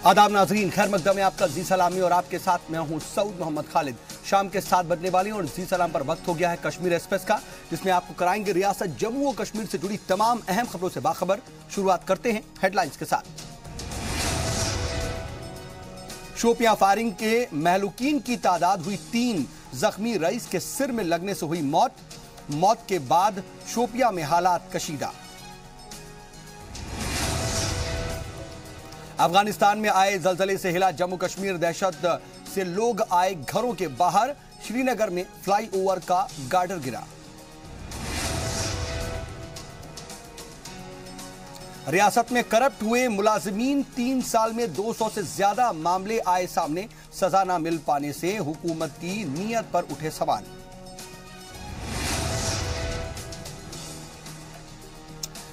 आदाब नाजरीन, खैर मकदम में आपका जी सलामी और आपके साथ मैं हूं सऊद मोहम्मद खालिद। शाम के 7 बजने वाली और जी सलाम पर वक्त हो गया है कश्मीर एक्सप्रेस का, जिसमें आपको कराएंगे रियासत जम्मू और कश्मीर से जुड़ी तमाम अहम खबरों से बाखबर। शुरुआत करते हैं हेडलाइंस के साथ। शोपियां फायरिंग के महलूकीन की तादाद हुई 3, जख्मी रईस के सिर में लगने से हुई मौत के बाद शोपियां में हालात कशीदा। अफगानिस्तान में आए जलजले से हिला जम्मू कश्मीर, दहशत से लोग आए घरों के बाहर। श्रीनगर में फ्लाईओवर का गार्डर गिरा। रियासत में करप्ट हुए मुलाजिमीन, 3 साल में 200 से ज्यादा मामले आए सामने। सजा न मिल पाने से हुकूमत की नीयत पर उठे सवाल।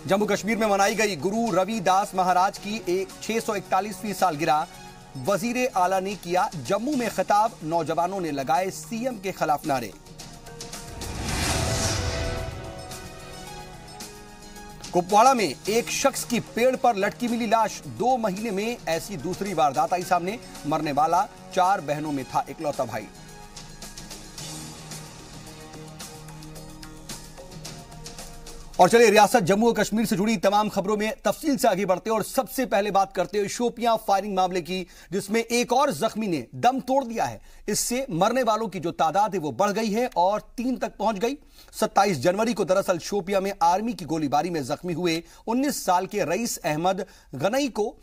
जम्मू कश्मीर में मनाई गई गुरु रविदास महाराज की 641वीं सालगिरह। वजीर आला ने किया जम्मू में खिताब, नौजवानों ने लगाए सीएम के खिलाफ नारे। कुपवाड़ा में एक शख्स की पेड़ पर लटकी मिली लाश, 2 महीने में ऐसी दूसरी वारदात आई सामने। मरने वाला 4 बहनों में था इकलौता भाई। और चलिए रियासत जम्मू और कश्मीर से जुड़ी तमाम खबरों में तफसील से आगे बढ़ते हैं और सबसे पहले बात करते हैं शोपियां फायरिंग मामले की, जिसमें एक और जख्मी ने दम तोड़ दिया है। इससे मरने वालों की जो तादाद है वो बढ़ गई है और 3 तक पहुंच गई। 27 जनवरी को दरअसल शोपियां में आर्मी की गोलीबारी में जख्मी हुए 19 साल के रईस अहमद गनई को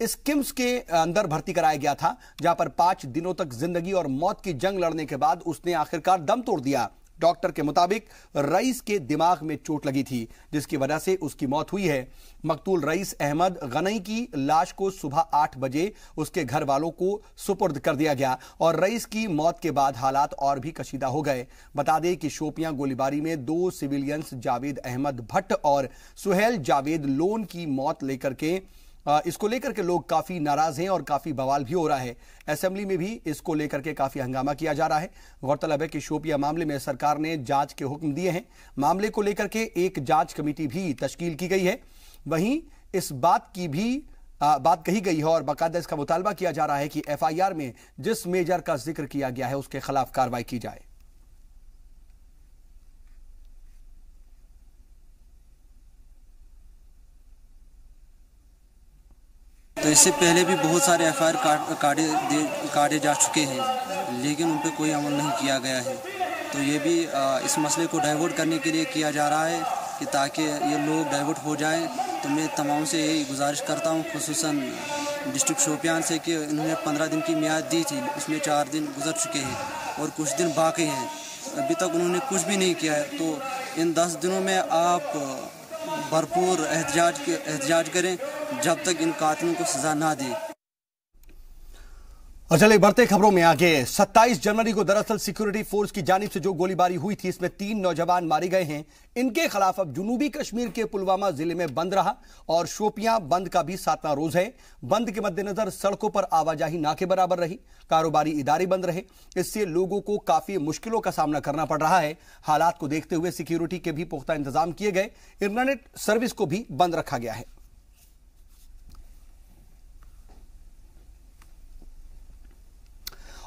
इस किम्स के अंदर भर्ती कराया गया था, जहां पर 5 दिनों तक जिंदगी और मौत की जंग लड़ने के बाद उसने आखिरकार दम तोड़ दिया। डॉक्टर के मुताबिक रईस के दिमाग में चोट लगी थी, जिसकी वजह से उसकी मौत हुई है। मकतूल रईस अहमद गनई की लाश को सुबह 8 बजे उसके घर वालों को सुपुर्द कर दिया गया और रईस की मौत के बाद हालात और भी कशीदा हो गए। बता दें कि शोपियां गोलीबारी में 2 सिविलियंस जावेद अहमद भट्ट और सुहेल जावेद लोन की मौत इसको लेकर के लोग काफी नाराज हैं और काफी बवाल भी हो रहा है। असेंबली में भी इसको लेकर के काफी हंगामा किया जा रहा है। गौरतलब है कि शोपियां मामले में सरकार ने जांच के हुक्म दिए हैं। मामले को लेकर के एक जांच कमेटी भी तश्कील की गई है। वहीं इस बात कही गई है और बाकायदा इसका मुतालबा किया जा रहा है कि FIR में जिस मेजर का जिक्र किया गया है उसके खिलाफ कार्रवाई की जाए। तो इससे पहले भी बहुत सारे FIR काटे जा चुके हैं, लेकिन उन पर कोई अमल नहीं किया गया है। तो ये भी इस मसले को डाइवर्ट करने के लिए किया जा रहा है कि ताकि ये लोग डाइवर्ट हो जाएं। तो मैं तमाम से यही गुजारिश करता हूँ, खुसूसन डिस्ट्रिक्ट शोपियान से, कि इन्होंने 15 दिन की मियाद दी थी, उसमें 4 दिन गुजर चुके हैं और कुछ दिन बाकी हैं। अभी तक उन्होंने कुछ भी नहीं किया है। तो इन 10 दिनों में आप भरपूर एहतजाज करें जब तक इन कातिलों को सजा ना दे। और चलिए बढ़ते खबरों में आगे। 27 जनवरी को दरअसल सिक्योरिटी फोर्स की जानिब से जो गोलीबारी हुई थी, इसमें 3 नौजवान मारे गए हैं। इनके खिलाफ अब जनूबी कश्मीर के पुलवामा जिले में बंद रहा और शोपियां बंद का भी 7वां रोज है। बंद के मद्देनजर सड़कों पर आवाजाही ना के बराबर रही, कारोबारी इदारे बंद रहे। इससे लोगों को काफी मुश्किलों का सामना करना पड़ रहा है। हालात को देखते हुए सिक्योरिटी के भी पुख्ता इंतजाम किए गए। इंटरनेट सर्विस को भी बंद रखा गया है।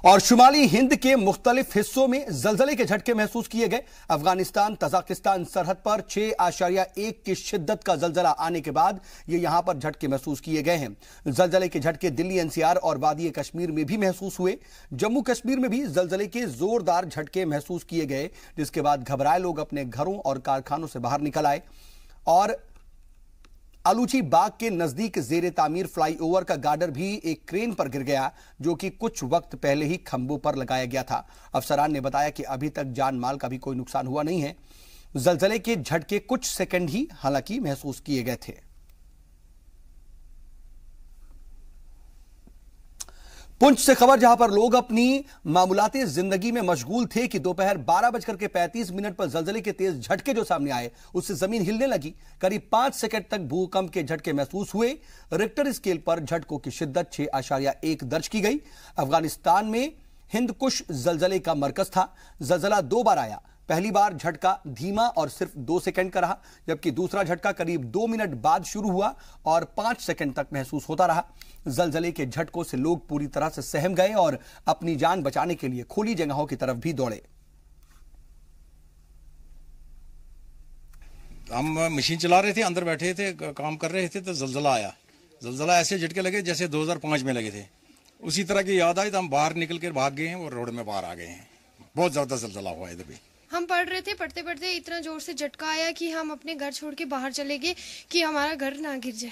और शुमाली हिंद के मुख्तलिफ हिस्सों में जलजले के झटके महसूस किए गए। अफगानिस्तान तजाकिस्तान सरहद पर 6.1 की शिद्दत का जलजला आने के बाद ये यहां पर झटके महसूस किए गए हैं। जलजले के झटके दिल्ली NCR और वादी कश्मीर में भी महसूस हुए। जम्मू कश्मीर में भी जलजले के जोरदार झटके महसूस किए गए, जिसके बाद घबराए लोग अपने घरों और कारखानों से बाहर निकल आए। और आलूची बाग के नजदीक जेरे तामीर फ्लाईओवर का गार्डर भी एक क्रेन पर गिर गया, जो कि कुछ वक्त पहले ही खंभों पर लगाया गया था। अफसरान ने बताया कि अभी तक जान माल का भी कोई नुकसान हुआ नहीं है। जलजले के झटके कुछ सेकंड ही हालांकि महसूस किए गए थे। पुंछ से खबर, जहां पर लोग अपनी मामूलाती जिंदगी में मशगूल थे कि दोपहर 12:35 पर जलजले के तेज झटके जो सामने आए, उससे जमीन हिलने लगी। करीब 5 सेकंड तक भूकंप के झटके महसूस हुए। रिक्टर स्केल पर झटकों की शिद्दत 6.1 दर्ज की गई। अफगानिस्तान में हिंदकुश जलजले का मरकज था। जलजला 2 बार आया। पहली बार झटका धीमा और सिर्फ 2 सेकंड का रहा, जबकि दूसरा झटका करीब 2 मिनट बाद शुरू हुआ और 5 सेकंड तक महसूस होता रहा। जलजले के झटकों से लोग पूरी तरह से सहम गए और अपनी जान बचाने के लिए खुली जगहों की तरफ भी दौड़े। हम मशीन चला रहे थे, अंदर बैठे थे, काम कर रहे थे, तो जलजला आया। जलजला ऐसे झटके लगे जैसे 2005 में लगे थे। उसी तरह की याद आई तो हम बाहर निकल कर भाग गए हैं और रोड में बाहर आ गए हैं। बहुत ज्यादा जलजला हुआ इधर भी। हम पढ़ रहे थे, पढ़ते पढ़ते इतना जोर से झटका आया कि हम अपने घर छोड़ के बाहर चले गए कि हमारा घर ना गिर जाए।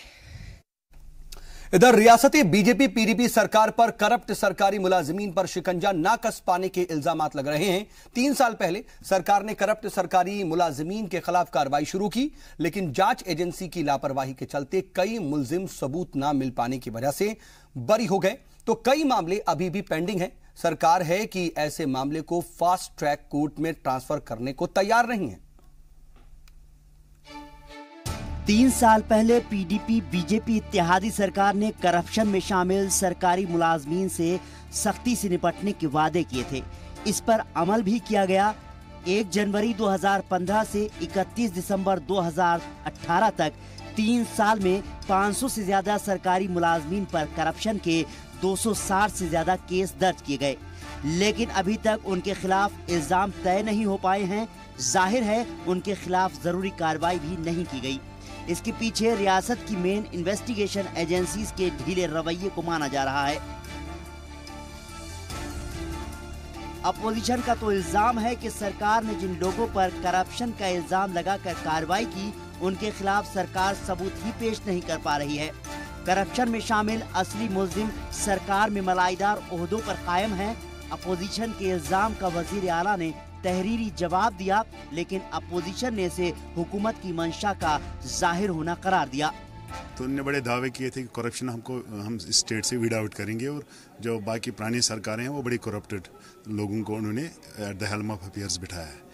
इधर रियासती बीजेपी पीडीपी सरकार पर करप्ट सरकारी मुलाजिमीन पर शिकंजा ना कस पाने के इल्जामात लग रहे हैं। 3 साल पहले सरकार ने करप्ट सरकारी मुलाजिमीन के खिलाफ कार्रवाई शुरू की, लेकिन जांच एजेंसी की लापरवाही के चलते कई मुलजिम सबूत ना मिल पाने की वजह से बरी हो गए, तो कई मामले अभी भी पेंडिंग हैं। सरकार है कि ऐसे मामले को फास्ट ट्रैक कोर्ट में ट्रांसफर करने को तैयार नहीं है। 3 साल पहले पीडीपी बीजेपी इत्तेहादी सरकार ने करप्शन में शामिल सरकारी मुलाजमीन से सख्ती से निपटने के वादे किए थे। इस पर अमल भी किया गया। 1 जनवरी 2015 से 31 दिसंबर 2018 तक 3 साल में 500 से ज्यादा सरकारी मुलाजमीन पर करप्शन के 260 से ज्यादा केस दर्ज किए गए, लेकिन अभी तक उनके खिलाफ इल्जाम तय नहीं हो पाए हैं। जाहिर है उनके खिलाफ जरूरी कार्रवाई भी नहीं की गई। इसके पीछे रियासत की मेन इन्वेस्टिगेशन एजेंसीज के ढीले रवैये को माना जा रहा है। अपोजिशन का तो इल्जाम है कि सरकार ने जिन लोगों पर करप्शन का इल्जाम लगाकर कार्रवाई की, उनके खिलाफ सरकार सबूत ही पेश नहीं कर पा रही है। करप्शन में शामिल असली मुलजिम सरकार में मलाईदार ओहदों पर कायम हैं। अपोजिशन के इल्जाम का वजीर आला ने तहरीरी जवाब दिया, लेकिन अपोजिशन ने इसे हुकूमत की मंशा का जाहिर होना करार दिया। तो उन्होंने बड़े दावे किए थे कि करप्शन हम स्टेट से वीड आउट करेंगे, और जो बाकी पुरानी सरकारें हैं वो बड़ी करप्टेड लोगों को उन्होंने at the helm of affairs बिठाया है।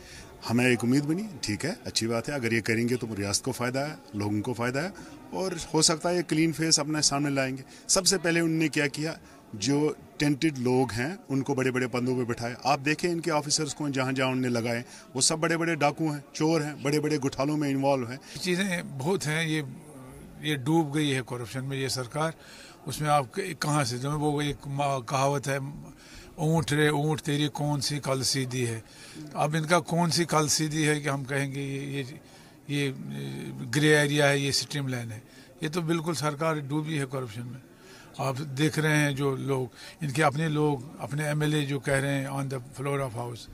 हमें एक उम्मीद बनी, ठीक है, अच्छी बात है, अगर ये करेंगे तो रियासत को फ़ायदा है, लोगों को फ़ायदा है, और हो सकता है ये क्लीन फेस अपने सामने लाएंगे। सबसे पहले उन्होंने क्या किया, जो टेंटेड लोग हैं उनको बड़े बड़े पदों पे बिठाए। आप देखें इनके ऑफिसर्स को जहाँ जहाँ उन्होंने लगाए, वो सब बड़े बड़े डाकू हैं, चोर हैं, बड़े बड़े घोटालों में इन्वॉल्व हैं। चीज़ें बहुत हैं, ये डूब गई है करप्शन में ये सरकार। उसमें आप कहाँ से, जो वो एक कहावत है, ऊँट रे ऊँट तेरी कौन सी कल सीधी है। अब इनका कौन सी कल सीधी है कि हम कहेंगे ये ग्रे एरिया है, ये स्ट्रीम लाइन है। ये तो बिल्कुल सरकार डूबी है करप्शन में। आप देख रहे हैं जो लोग, इनके अपने लोग, अपने एमएलए जो कह रहे हैं on the floor of house,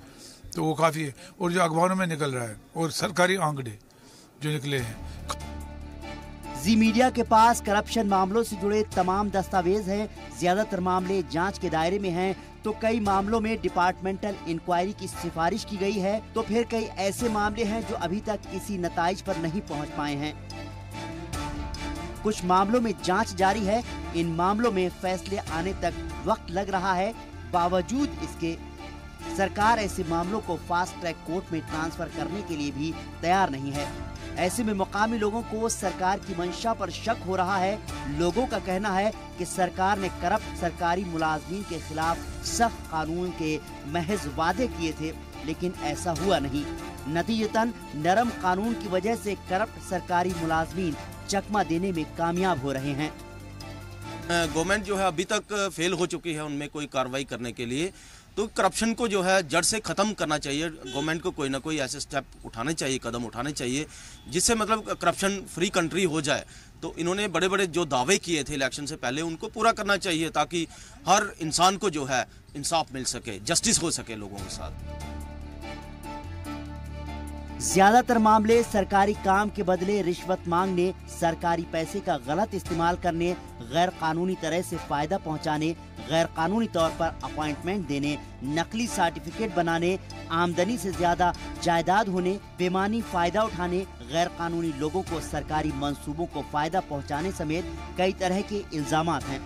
तो वो काफ़ी है। और जो अखबारों में निकल रहा है और सरकारी आंकड़े जो निकले हैं। जी मीडिया के पास करप्शन मामलों से जुड़े तमाम दस्तावेज हैं। ज्यादातर मामले जांच के दायरे में हैं, तो कई मामलों में डिपार्टमेंटल इंक्वायरी की सिफारिश की गई है, तो फिर कई ऐसे मामले हैं जो अभी तक किसी नताइज पर नहीं पहुंच पाए हैं। कुछ मामलों में जांच जारी है, इन मामलों में फैसले आने तक वक्त लग रहा है। बावजूद इसके सरकार ऐसे मामलों को फास्ट ट्रैक कोर्ट में ट्रांसफर करने के लिए भी तैयार नहीं है। ऐसे में मुकामी लोगों को सरकार की मंशा पर शक हो रहा है। लोगों का कहना है कि सरकार ने करप्ट सरकारी मुलाजमीन के खिलाफ सख्त कानून के महज वादे किए थे, लेकिन ऐसा हुआ नहीं। नतीजतन नरम कानून की वजह से करप्ट सरकारी मुलाजमीन चकमा देने में कामयाब हो रहे हैं। गवर्नमेंट जो है अभी तक फेल हो चुकी है उनमें कोई कार्रवाई करने के लिए। तो करप्शन को जो है जड़ से ख़त्म करना चाहिए। गवर्नमेंट को कोई ना कोई ऐसे स्टेप उठाने चाहिए, कदम उठाने चाहिए, जिससे मतलब करप्शन फ्री कंट्री हो जाए। तो इन्होंने बड़े बड़े जो दावे किए थे इलेक्शन से पहले, उनको पूरा करना चाहिए, ताकि हर इंसान को जो है इंसाफ मिल सके, जस्टिस हो सके लोगों के साथ। ज्यादातर मामले सरकारी काम के बदले रिश्वत मांगने, सरकारी पैसे का गलत इस्तेमाल करने, गैर कानूनी तरह से फायदा पहुंचाने, गैर कानूनी तौर पर अपॉइंटमेंट देने, नकली सर्टिफिकेट बनाने, आमदनी से ज्यादा जायदाद होने, बेमानी फायदा उठाने, गैर कानूनी लोगों को सरकारी मंसूबों को फायदा पहुंचाने समेत कई तरह के इल्जामात हैं।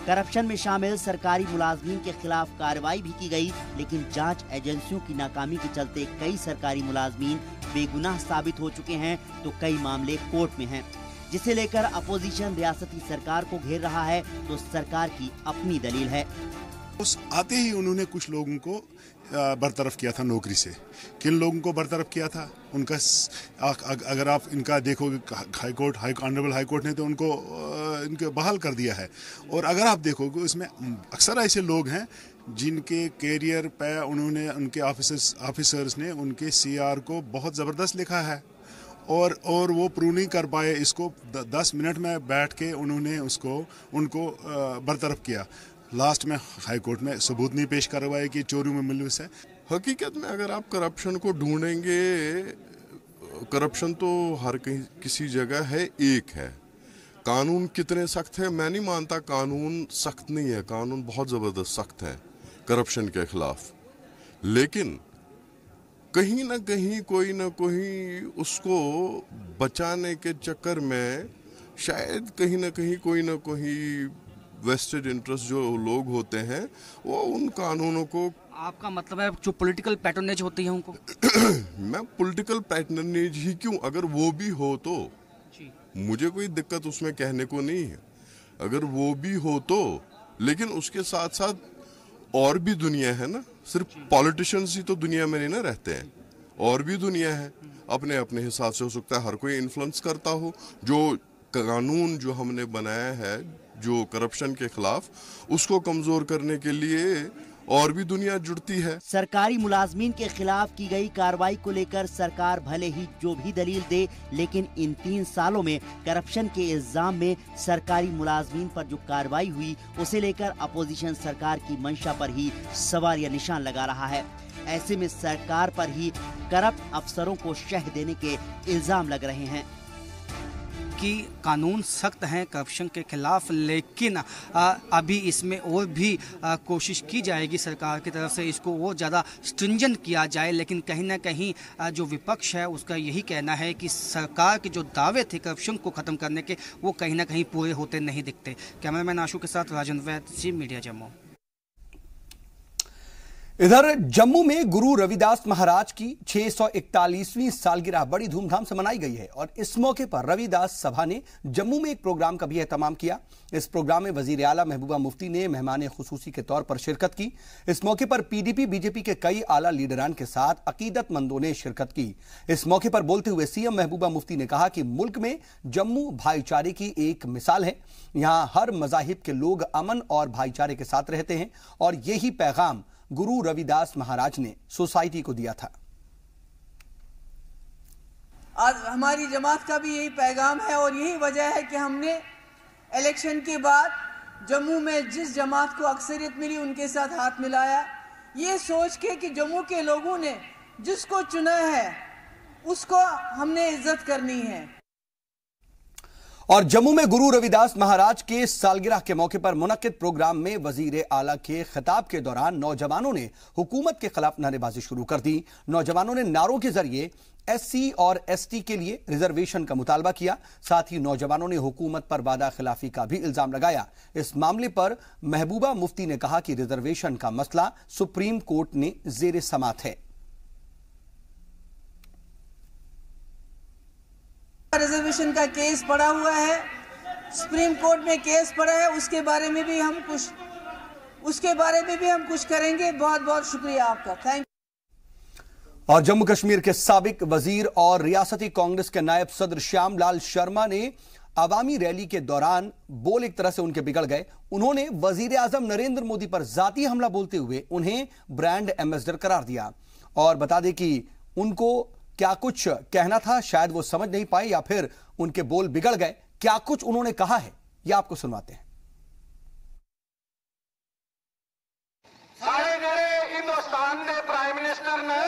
करप्शन में शामिल सरकारी मुलाजमीन के खिलाफ कार्रवाई भी की गई, लेकिन जांच एजेंसियों की नाकामी के चलते कई सरकारी मुलाजमीन बेगुनाह साबित हो चुके हैं, तो कई मामले कोर्ट में हैं, जिसे लेकर अपोजिशन रियासती सरकार को घेर रहा है। तो सरकार की अपनी दलील है। उस आते ही उन्होंने कुछ लोगों को बरतरफ किया था नौकरी से। किन लोगों को बरतरफ किया था? उनका अगर आप इनका देखोगे ऑनरेबल हाई कोर्ट ने तो इनको बहाल कर दिया है। और अगर आप देखोगे इसमें अक्सर ऐसे लोग हैं जिनके कैरियर पे उन्होंने उनके ऑफिसर्स ने उनके सीआर को बहुत ज़बरदस्त लिखा है और वो प्रूव नहीं कर पाए। इसको 10 मिनट में बैठ के उन्होंने उनको बरतरफ किया। लास्ट में हाई कोर्ट में सबूत नहीं पेश करवाए कि चोरियों में मुलविस है। हकीकत में अगर आप करप्शन को ढूंढेंगे, करप्शन तो हर किसी जगह है, एक है। कानून कितने सख्त है, मैं नहीं मानता कानून सख्त नहीं है, कानून बहुत ज़बरदस्त सख्त है करप्शन के खिलाफ। लेकिन कहीं ना कहीं कोई ना कोई उसको बचाने के चक्कर में शायद कहीं ना कोई वेस्टेड इंटरेस्ट जो लोग होते हैं वो उन कानूनों को। आपका मतलब है जो पॉलिटिकल पैटर्नेज होती है उनको? मैं पॉलिटिकल पैटर्नेज ही क्यों, अगर वो भी हो तो मुझे कोई दिक्कत उसमें कहने को नहीं है, अगर वो भी हो तो। लेकिन उसके साथ साथ और भी दुनिया है ना, सिर्फ पॉलिटिशियंस ही तो दुनिया में नहीं ना रहते हैं, और भी दुनिया है। अपने अपने हिसाब से हो सकता है हर कोई इन्फ्लुएंस करता हो। जो कानून जो हमने बनाया है जो करप्शन के खिलाफ, उसको कमजोर करने के लिए और भी दुनिया जुड़ती है। सरकारी मुलाजमीन के खिलाफ की गई कार्रवाई को लेकर सरकार भले ही जो भी दलील दे, लेकिन इन 3 सालों में करप्शन के इल्जाम में सरकारी मुलाजमीन पर जो कार्रवाई हुई उसे लेकर अपोजिशन सरकार की मंशा पर ही सवाल या निशान लगा रहा है। ऐसे में सरकार पर ही करप्ट अफसरों को शह देने के इल्जाम लग रहे हैं कि कानून सख्त हैं करप्शन के खिलाफ, लेकिन अभी इसमें और भी कोशिश की जाएगी सरकार की तरफ से, इसको और ज़्यादा स्ट्रिंजेंट किया जाए। लेकिन कहीं ना कहीं जो विपक्ष है उसका यही कहना है कि सरकार के जो दावे थे करप्शन को ख़त्म करने के, वो कहीं ना कहीं पूरे होते नहीं दिखते। कैमरामैन आशु के साथ राजेंद्र वैद्य, जी मीडिया जम्मू। इधर जम्मू में गुरु रविदास महाराज की 641वीं सालगिरह बड़ी धूमधाम से मनाई गई है और इस मौके पर रविदास सभा ने जम्मू में एक प्रोग्राम का भी एहतमाम किया। इस प्रोग्राम में वजीर आला महबूबा मुफ्ती ने मेहमान खुसूसी के तौर पर शिरकत की। इस मौके पर पीडीपी बीजेपी के कई आला लीडरान के साथ अकीदतमंदों ने शिरकत की। इस मौके पर बोलते हुए सीएम महबूबा मुफ्ती ने कहा कि मुल्क में जम्मू भाईचारे की एक मिसाल है। यहाँ हर मजाहिब के लोग अमन और भाईचारे के साथ रहते हैं और यही पैगाम गुरु रविदास महाराज ने सोसाइटी को दिया था। आज हमारी जमात का भी यही पैगाम है और यही वजह है कि हमने इलेक्शन के बाद जम्मू में जिस जमात को अक्सरियत मिली उनके साथ हाथ मिलाया, ये सोच के कि जम्मू के लोगों ने जिसको चुना है उसको हमने इज्जत करनी है। और जम्मू में गुरु रविदास महाराज के सालगिरह के मौके पर मुनक्किद प्रोग्राम में वजीर आला के खिताब के दौरान नौजवानों ने हुकूमत के खिलाफ नारेबाजी शुरू कर दी। नौजवानों ने नारों के जरिए एससी और एसटी के लिए रिजर्वेशन का मुतालबा किया। साथ ही नौजवानों ने हुकूमत पर वादा खिलाफी का भी इल्जाम लगाया। इस मामले पर महबूबा मुफ्ती ने कहा कि रिजर्वेशन का मसला सुप्रीम कोर्ट ने जेर समात है। रिजर्वेशन का केस पड़ा हुआ है, सुप्रीम कोर्ट में केस पड़ा है, उसके बारे में भी हम कुछ करेंगे। बहुत बहुत शुक्रिया आपका, थैंक यू। और जम्मू कश्मीर के साबिक वजीर और रियासती कांग्रेस के नायब सदर श्याम लाल शर्मा ने अवामी रैली के दौरान बोल एक तरह से उनके बिगड़ गए। उन्होंने वजीर आजम नरेंद्र मोदी पर जाती हमला बोलते हुए उन्हें ब्रांड एम्बेसडर करार दिया। और बता दें कि उनको क्या कुछ कहना था, शायद वो समझ नहीं पाए या फिर उनके बोल बिगड़ गए। क्या कुछ उन्होंने कहा है ये आपको सुनवाते हैं। सारे जेड़े हिंदुस्तान के प्राइम मिनिस्टर ने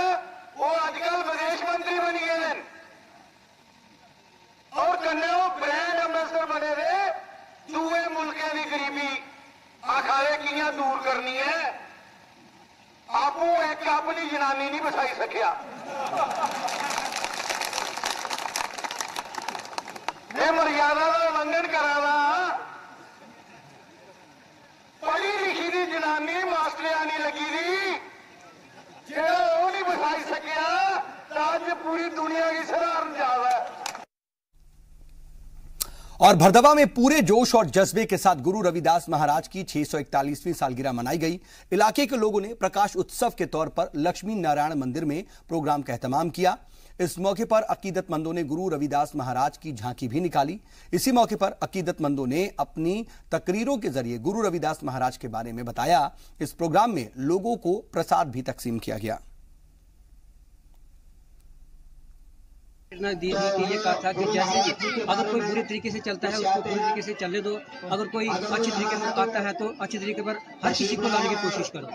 वो आजकल विदेश मंत्री बन गए और कन्ने वो ब्रांड एम्बेसडर बने थे। दूए मुल्कों की गरीबी आखारे कियां दूर करनी है, आपू एक अपनी जनानी नहीं बसाई सकिया। ये मर्यादा का उल्लंघन कराना, पढ़ी लिखी दी जनानी मास्टरियानी लगी थी, जेड़ा वो नहीं बसाई सकिया, आज पूरी दुनिया की सराहना जावा। और भरदवा में पूरे जोश और जज्बे के साथ गुरु रविदास महाराज की 641वीं सालगिरह मनाई गई। इलाके के लोगों ने प्रकाश उत्सव के तौर पर लक्ष्मी नारायण मंदिर में प्रोग्राम का एहतमाम किया। इस मौके पर अकीदतमंदों ने गुरु रविदास महाराज की झांकी भी निकाली। इसी मौके पर अकीदतमंदों ने अपनी तकरीरों के जरिए गुरु रविदास महाराज के बारे में बताया। इस प्रोग्राम में लोगों को प्रसाद भी तकसीम किया गया। ये कहा था कि जैसे अगर कोई बुरे तरीके से चलता है उसको बुरे तरीके से चलने दो, अगर कोई अच्छे तरीके से आता है तो अच्छे तरीके पर हर किसी को लाने की कोशिश करो।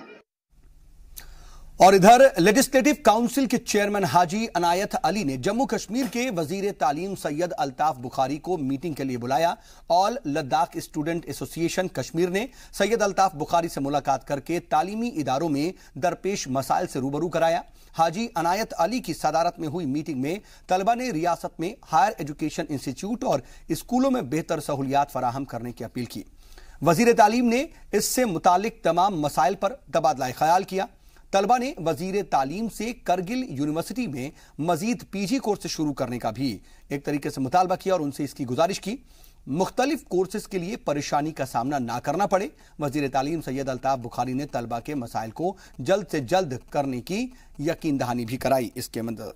और इधर लेजिस्लेटिव काउंसिल के चेयरमैन हाजी अनायत अली ने जम्मू कश्मीर के वजीर तालीम सैयद अल्ताफ बुखारी को मीटिंग के लिए बुलाया। All Ladakh student association Kashmir ने सैयद अल्ताफ बुखारी से मुलाकात करके तालीमी इदारों में दरपेश मसाइल से रूबरू कराया। हाजी अनायत अली की सदारत में हुई मीटिंग में तलबा ने रियासत में हायर एजुकेशन इंस्टीट्यूट और स्कूलों में बेहतर सहूलियात फराहम करने की अपील की। वजीर तालीम ने इससे मुतालिक तमाम मसाइल पर तबादला ख्याल किया। तलबा ने वजीर तालीम से करगिल यूनिवर्सिटी में मजीद पीजी कोर्स शुरू करने का भी एक तरीके से मुतालबा किया और उनसे इसकी गुजारिश की मुख्तलिफ कोर्सेज के लिए परेशानी का सामना ना करना पड़े। वजीर तालीम सैयद अल्ताफ बुखारी ने तलबा के मसाइल को जल्द से जल्द करने की यकीन दहानी भी कराई। इसके अंदर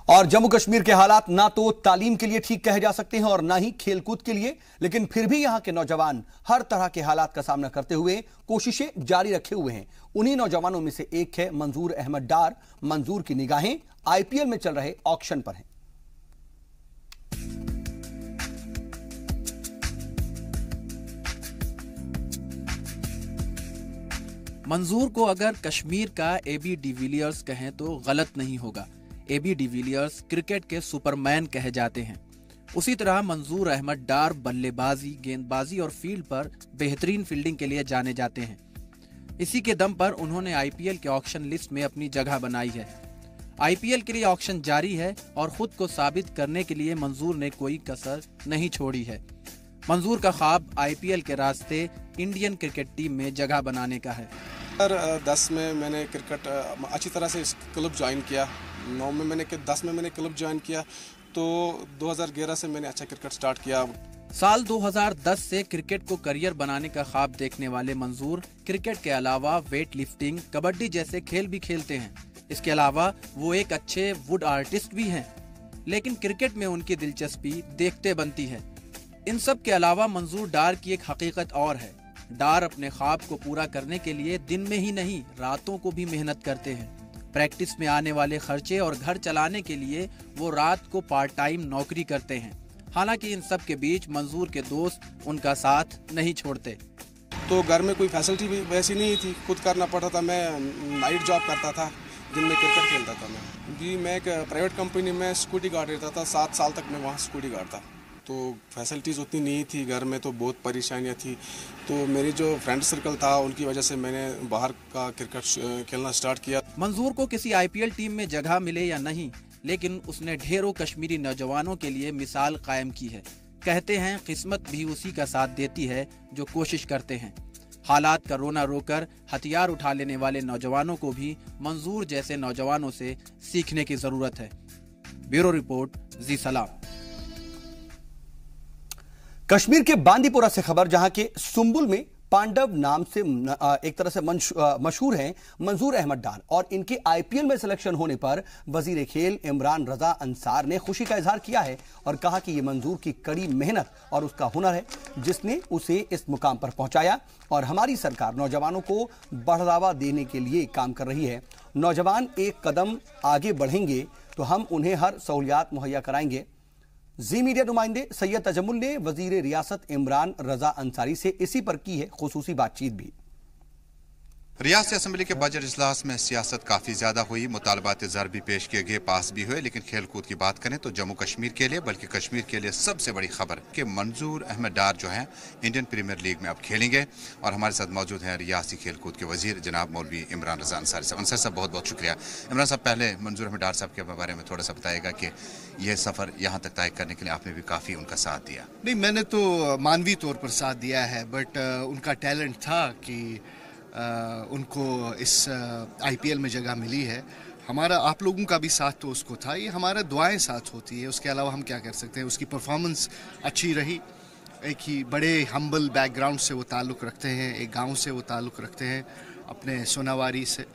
और जम्मू कश्मीर के हालात ना तो तालीम के लिए ठीक कहे जा सकते हैं और ना ही खेलकूद के लिए, लेकिन फिर भी यहां के नौजवान हर तरह के हालात का सामना करते हुए कोशिशें जारी रखे हुए हैं। उन्हीं नौजवानों में से एक है मंजूर अहमद डार। मंजूर की निगाहें आईपीएल में चल रहे ऑक्शन पर हैं। मंजूर को अगर कश्मीर का एबी डिविलियर्स कहें तो गलत नहीं होगा। एबी डिविलियर्स क्रिकेट के सुपरमैन कहे जाते हैं। उसी तरह मंजूर अहमद डार बल्लेबाजी, गेंदबाजी और फील्ड पर बेहतरीन फील्डिंग के लिए जाने जाते हैं। इसी के दम पर उन्होंने आईपीएल के ऑक्शन लिस्ट में अपनी जगह बनाई है। आईपीएल के लिए ऑक्शन जारी है और खुद को साबित करने के लिए मंजूर ने कोई कसर नहीं छोड़ी है। मंजूर का ख्वाब आईपीएल के रास्ते इंडियन क्रिकेट टीम में जगह बनाने का है। 10 में मैंने क्रिकेट अच्छी तरह से क्लब ज्वाइन किया। 9 में मैंने 10 में मैंने क्लब ज्वाइन किया तो 2011 से मैंने अच्छा क्रिकेट स्टार्ट किया। साल 2010 से क्रिकेट को करियर बनाने का ख्वाब देखने वाले मंजूर क्रिकेट के अलावा वेट लिफ्टिंग, कबड्डी जैसे खेल भी खेलते हैं। इसके अलावा वो एक अच्छे वुड आर्टिस्ट भी हैं। लेकिन क्रिकेट में उनकी दिलचस्पी देखते बनती है। इन सब के अलावा मंजूर डार की एक हकीकत और है। डार अपने ख्वाब को पूरा करने के लिए दिन में ही नहीं रातों को भी मेहनत करते हैं। प्रैक्टिस में आने वाले खर्चे और घर चलाने के लिए वो रात को पार्ट टाइम नौकरी करते हैं। हालांकि इन सब के बीच मंजूर के दोस्त उनका साथ नहीं छोड़ते। तो घर में कोई फैसिलिटी भी वैसी नहीं थी, खुद करना पड़ता था। मैं नाइट जॉब करता था, दिन में क्रिकेट खेलता था। मैं एक प्राइवेट कंपनी में सिक्योरिटी गार्ड रहता था। 7 साल तक मैं वहाँ सिक्योरिटी गार्ड था। तो फैसिलिटीज़ उतनी नहीं थी, घर में तो बहुत परेशानियाँ थी। तो मेरी जो फ्रेंड सर्कल था उनकी वजह से मैंने बाहर का क्रिकेट खेलना स्टार्ट किया। मंजूर को किसी आईपीएल टीम में जगह मिले या नहीं, लेकिन उसने ढेरों कश्मीरी नौजवानों के लिए मिसाल कायम की है। कहते हैं किस्मत भी उसी का साथ देती है जो कोशिश करते हैं। हालात का रोना रोकर हथियार उठा लेने वाले नौजवानों को भी मंजूर जैसे नौजवानों से सीखने की जरूरत है। ब्यूरो रिपोर्ट, जी सलाम। कश्मीर के बांदीपुरा से खबर, जहां के सुंबुल में पांडव नाम से एक तरह से मशहूर हैं मंजूर अहमद डार और इनके आईपीएल में सिलेक्शन होने पर वजीर खेल इमरान रजा अंसार ने खुशी का इजहार किया है और कहा कि यह मंजूर की कड़ी मेहनत और उसका हुनर है जिसने उसे इस मुकाम पर पहुंचाया और हमारी सरकार नौजवानों को बढ़ावा देने के लिए काम कर रही है। नौजवान एक कदम आगे बढ़ेंगे तो हम उन्हें हर सहूलियात मुहैया कराएंगे। जी मीडिया नुमाइंदे सैयद तजम्मुल ने वजीर रियासत इमरान रजा अंसारी से इसी पर की है खुसूसी बातचीत भी। रियासती असम्बली के बजट इजलास में सियासत काफ़ी ज़्यादा हुई, मुतालबात ज़र भी पेश किए गए, पास भी हुए। लेकिन खेल कूद की बात करें तो जम्मू कश्मीर के लिए बल्कि कश्मीर के लिए सबसे बड़ी खबर कि मंजूर अहमद डार जो हैं इंडियन प्रीमियर लीग में अब खेलेंगे। और हमारे साथ मौजूद हैं रियासती खेल कूद के वजीर जनाब मौलवी इमरान रजा अंसारी साहब। अंसारी साहब बहुत बहुत शुक्रिया। इमरान साहब, पहले मंजूर अहमद डार साहब के बारे में थोड़ा सा बताएगा कि यह सफ़र यहाँ तक तय करने के लिए आपने भी काफ़ी उनका साथ दिया। नहीं, मैंने तो मानवी तौर पर साथ दिया है, बट उनका टैलेंट था कि उनको इस आईपीएल में जगह मिली है। हमारा आप लोगों का भी साथ तो उसको था, ये हमारा दुआएं साथ होती है, उसके अलावा हम क्या कर सकते हैं। उसकी परफॉर्मेंस अच्छी रही, एक ही बड़े हम्बल बैकग्राउंड से वो ताल्लुक़ रखते हैं, एक गांव से वो ताल्लुक़ रखते हैं अपने सोनावारी से,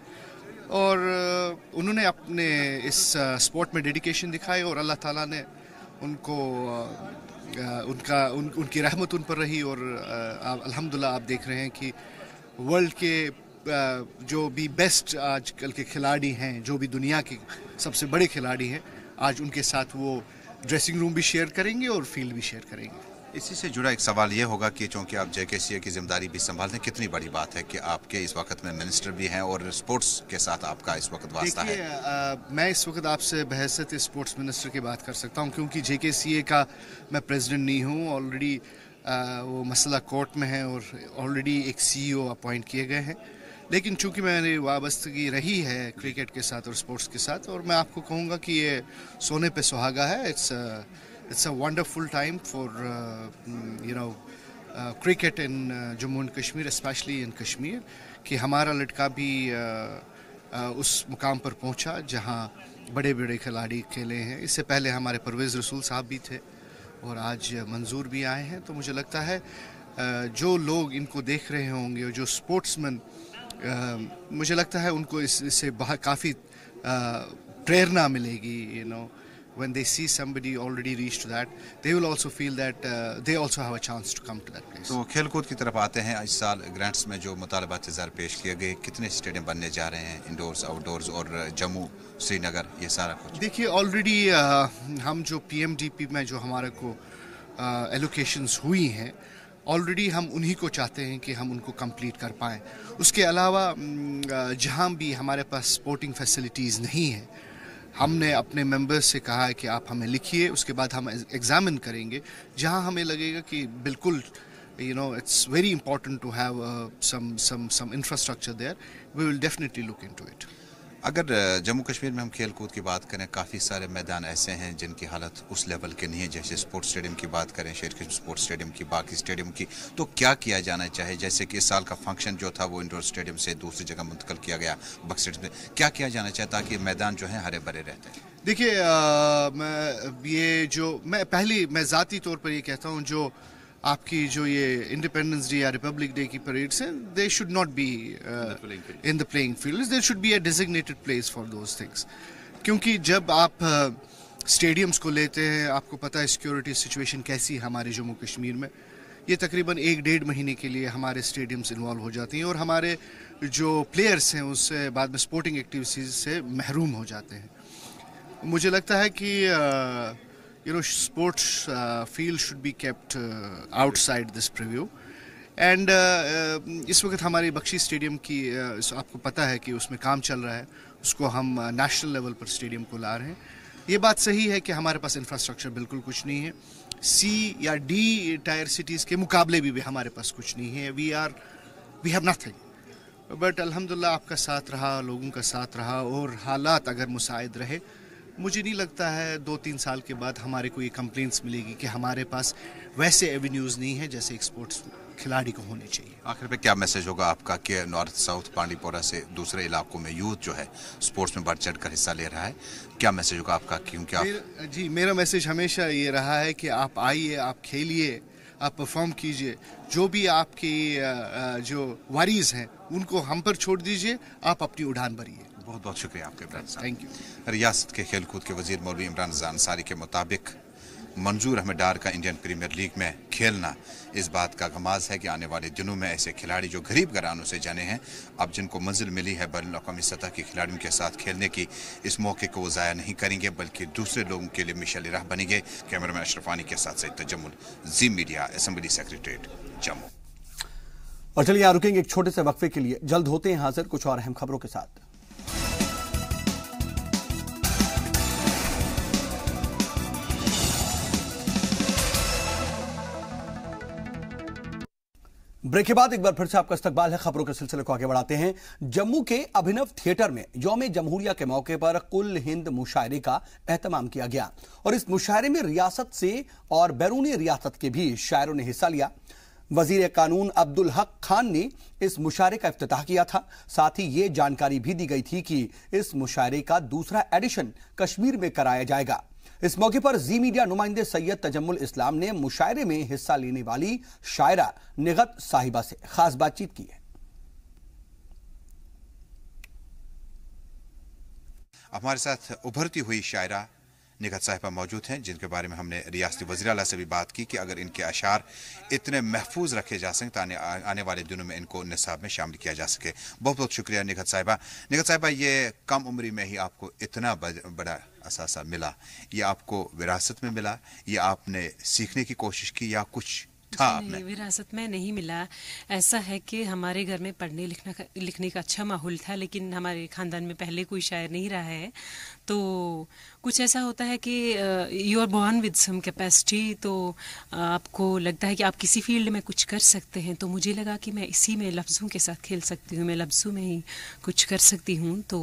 और उन्होंने अपने इस स्पोर्ट में डेडिकेशन दिखाई और अल्लाह ताला ने उनको उनकी रहमत उन पर रही। और अल्हम्दुलिल्लाह आप देख रहे हैं कि वर्ल्ड के जो भी बेस्ट आजकल के खिलाड़ी हैं, जो भी दुनिया के सबसे बड़े खिलाड़ी हैं, आज उनके साथ वो ड्रेसिंग रूम भी शेयर करेंगे और फील्ड भी शेयर करेंगे। इसी से जुड़ा एक सवाल ये होगा कि चूंकि आप JKCA की जिम्मेदारी भी संभालते हैं, कितनी बड़ी बात है कि आपके इस वक्त में मिनिस्टर भी हैं और स्पोर्ट्स के साथ आपका इस वक्त वास्ता है। मैं इस वक्त आपसे बहसत स्पोर्ट्स मिनिस्टर की बात कर सकता हूँ, क्योंकि JKCA का मैं प्रेसिडेंट नहीं हूँ। ऑलरेडी वो मसला कोर्ट में है और ऑलरेडी एक CEO अपॉइंट किए गए हैं, लेकिन चूंकि मेरी वाबस्तगी रही है क्रिकेट के साथ और स्पोर्ट्स के साथ, और मैं आपको कहूँगा कि ये सोने पे सुहागा है। It's a wonderful time for cricket in Jammu and Kashmir, especially in Kashmir, कि हमारा लड़का भी उस मुकाम पर पहुंचा जहां बड़े बड़े खिलाड़ी खेले हैं। इससे पहले हमारे परवेज़ रसूल साहब भी थे और आज मंजूर भी आए हैं। तो मुझे लगता है जो लोग इनको देख रहे होंगे, जो स्पोर्ट्समैन, मुझे लगता है उनको इससे काफ़ी प्रेरणा मिलेगी। When they see somebody already reached that, they will also feel that they also have a chance to come to that place. तो खेल कूद की तरफ आते हैं। इस साल ग्रांट्स में जो मुतालबात ज़र पेश किए गए, कितने स्टेडियम बनने जा रहे हैं, इंडोर्स, आउटडोर्स, और जम्मू, श्रीनगर, ये सारा कुछ? देखिए, ऑलरेडी हम जो PMDP में जो हमारे को एलोकेशंस हुई हैं, ऑलरेडी हम उन्हीं को चाहते हैं कि हम उनको कंप्लीट कर पाएँ। उसके अलावा जहाँ भी हमारे पास स्पोर्टिंग फैसिलिटीज़ नहीं है, हमने अपने मेंबर्स से कहा है कि आप हमें लिखिए, उसके बाद हम एग्जामिन करेंगे। जहां हमें लगेगा कि बिल्कुल it's very important to have some infrastructure there, we will definitely look into it. अगर जम्मू कश्मीर में हम खेल कूद की बात करें, काफ़ी सारे मैदान ऐसे हैं जिनकी हालत उस लेवल के नहीं है। जैसे स्पोर्ट्स स्टेडियम की बात करें, शेर की स्पोर्ट्स स्टेडियम की, बाकी स्टेडियम की, तो क्या किया जाना चाहिए? जैसे कि इस साल का फंक्शन जो था वो इंडोर स्टेडियम से दूसरी जगह मुंतकिल किया गया, बक्स स्टेडियम में, क्या किया जाना चाहिए ताकि मैदान जो है हरे भरे रहते हैं? देखिए, मैं ज़ाती तौर पर ये कहता हूँ, जो आपकी जो ये इंडिपेंडेंस डे या रिपब्लिक डे की परेड्स हैं, they should not be in the playing field, there should be a designated place for those things. क्योंकि जब आप स्टेडियम्स को लेते हैं, आपको पता है सिक्योरिटी सिचुएशन कैसी है हमारे जम्मू कश्मीर में। ये तकरीबन 1-1.5 महीने के लिए हमारे स्टेडियम्स इन्वॉल्व हो जाती हैं और हमारे जो प्लेयर्स हैं उससे बाद में स्पोर्टिंग एक्टिविटीज़ से महरूम हो जाते हैं। मुझे लगता है कि sports field should be kept outside this preview, and इस वक्त हमारी बख्शी स्टेडियम की आपको पता है कि उसमें काम चल रहा है, उसको हम नेशनल लेवल पर स्टेडियम को ला रहे हैं। ये बात सही है कि हमारे पास इंफ्रास्ट्रक्चर बिल्कुल कुछ नहीं है। C या D टायर सिटीज़ के मुकाबले भी हमारे पास कुछ नहीं है। वी हैव नथिंग, बट अल्हम्दुलिल्लाह आपका साथ रहा, लोगों का साथ रहा, और हालात अगर मुसाइद रहे, मुझे नहीं लगता है 2-3 साल के बाद हमारे को ये कंप्लेंट्स मिलेगी कि हमारे पास वैसे एवेन्यूज़ नहीं है जैसे एक स्पोर्ट्स खिलाड़ी को होने चाहिए। आखिर पे क्या मैसेज होगा आपका कि नॉर्थ साउथ बांडीपोरा से दूसरे इलाकों में यूथ जो है स्पोर्ट्स में बढ़ चढ़ कर हिस्सा ले रहा है, क्या मैसेज होगा आपका? क्योंकि आप मेरा मैसेज हमेशा ये रहा है कि आप आइए, आप खेलिए, आप परफॉर्म कीजिए। जो भी आपकी जो वारीज हैं उनको हम पर छोड़ दीजिए, आप अपनी उड़ान भरिए। बहुत बहुत शुक्रिया आपके इमरान साहब। Thank you. रियासत के खेल कूद के वजीर मौलवी इमरान अंसारी के मुताबिक मंजूर अहमद डार का इंडियन प्रीमियर लीग में खेलना इस बात का गमाज है कि आने वाले दिनों में ऐसे खिलाड़ी जो गरीब घरानों से जाने हैं, अब जिनको मंजिल मिली है बैनुल अक़वामी सतह के खिलाड़ियों के साथ खेलने की, इस मौके को वो ज़ाया नहीं करेंगे बल्कि दूसरे लोगों के लिए मिसाल राह बनेंगे। कैमरामैन अशरफानी के साथ सईद तजम्मुल, जी मीडिया, असेंबली सेक्रेटरीट, जम्मू। और चलिए यहाँ रुकेंगे एक छोटे से वक्फे के लिए, जल्द होते हैं हाजिर कुछ और अहम खबरों के साथ। ब्रेक के बाद एक बार फिर से आपका इस्तकबाल है। खबरों के सिलसिले को आगे बढ़ाते हैं। जम्मू के अभिनव थिएटर में यौम जमहूरिया के मौके पर कुल हिंद मुशायरे का एहतमाम किया गया और इस मुशायरे में रियासत से और बैरूनी रियासत के भी शायरों ने हिस्सा लिया। वजीर कानून अब्दुल हक खान ने इस मुशायरे का इफ्तिताह किया था। साथ ही ये जानकारी भी दी गई थी कि इस मुशायरे का दूसरा एडिशन कश्मीर में कराया जाएगा। इस मौके पर जी मीडिया नुमाइंदे सैयद तजम्मुल इस्लाम ने मुशायरे में हिस्सा लेने वाली शायरा निगत साहिबा से खास बातचीत की है। हमारे साथ उभरती हुई शायरा निगत साहिबा मौजूद हैं, जिनके बारे में हमने रियासती वज़ीर आला से भी बात की कि अगर इनके अशार इतने महफूज रखे जा सकें तो आने वाले दिनों में इनको निसाब में शामिल किया जा सके। बहुत बहुत शुक्रिया निगत साहिबा। निगत साहिबा, ये कम उम्री में ही आपको इतना बड़ा असासा मिला, ये आपको विरासत में मिला, ये आपने सीखने की कोशिश की या कुछ था आपने? विरासत में नहीं मिला। ऐसा है कि हमारे घर में पढ़ने लिखने का अच्छा माहौल था, लेकिन हमारे ख़ानदान में पहले कोई शायर नहीं रहा है। तो कुछ ऐसा होता है कि you are born with some capacity, तो आपको लगता है कि आप किसी फील्ड में कुछ कर सकते हैं। तो मुझे लगा कि मैं इसी में लफ्ज़ों के साथ खेल सकती हूँ, मैं लफ्ज़ों में ही कुछ कर सकती हूँ, तो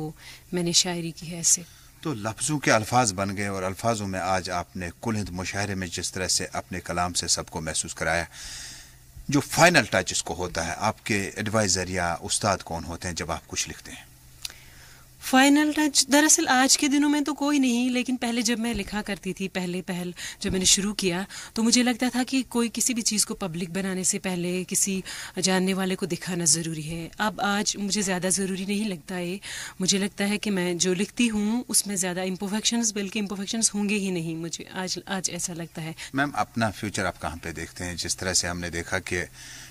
मैंने शायरी की है ऐसे। तो लफ्ज़ों के अल्फाज बन गए और अल्फाजों में आज आपने कुल हिंद मुशायरे में जिस तरह से अपने कलाम से सबको महसूस कराया, जो फाइनल टच इसको होता है, आपके एडवाइज़र या उस्ताद कौन होते हैं जब आप कुछ लिखते हैं? फाइनल टच दरअसल आज के दिनों में तो कोई नहीं, लेकिन पहले जब मैं लिखा करती थी, पहल जब मैंने शुरू किया, तो मुझे लगता था कि कोई किसी भी चीज़ को पब्लिक बनाने से पहले किसी जानने वाले को दिखाना ज़रूरी है। अब आज मुझे ज़्यादा ज़रूरी नहीं लगता है। मुझे लगता है कि मैं जो लिखती हूँ उसमें ज़्यादा इम्परफेक्शंस, बल्कि इम्परफेक्शंस होंगे ही नहीं, मुझे आज ऐसा लगता है। मैम, अपना फ्यूचर आप कहाँ पे देखते हैं? जिस तरह से हमने देखा कि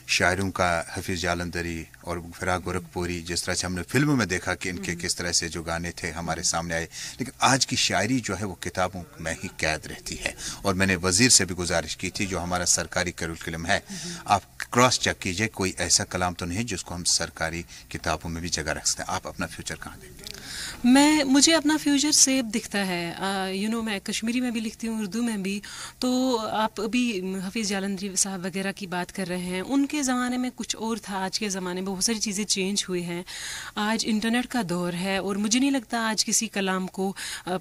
शायरों का हफीज़ जालंधरी और फिराक गोरखपुरी, जिस तरह से हमने फिल्मों में देखा कि इनके किस तरह से जो गाने थे हमारे सामने आए, लेकिन आज की शायरी जो है वो किताबों में ही कैद रहती है। और मैंने वजीर से भी गुजारिश की थी, जो हमारा सरकारी करिकुलम है, आप क्रॉस चेक कीजिए, कोई ऐसा कलाम तो नहीं जिसको हम सरकारी किताबों में भी जगह रख सकते हैं। आप अपना फ्यूचर कहाँ देखते हैं? मुझे अपना फ्यूचर सेफ दिखता है। मैं कश्मीरी में भी लिखती हूँ, उर्दू में भी। तो आप अभी हफीज़ जालंधरी साहब वगैरह की बात कर रहे हैं, उनके ज़माने में कुछ और था, आज के ज़माने में बहुत सारी चीज़ें चेंज हुई हैं। आज इंटरनेट का दौर है और मुझे नहीं लगता आज किसी कलाम को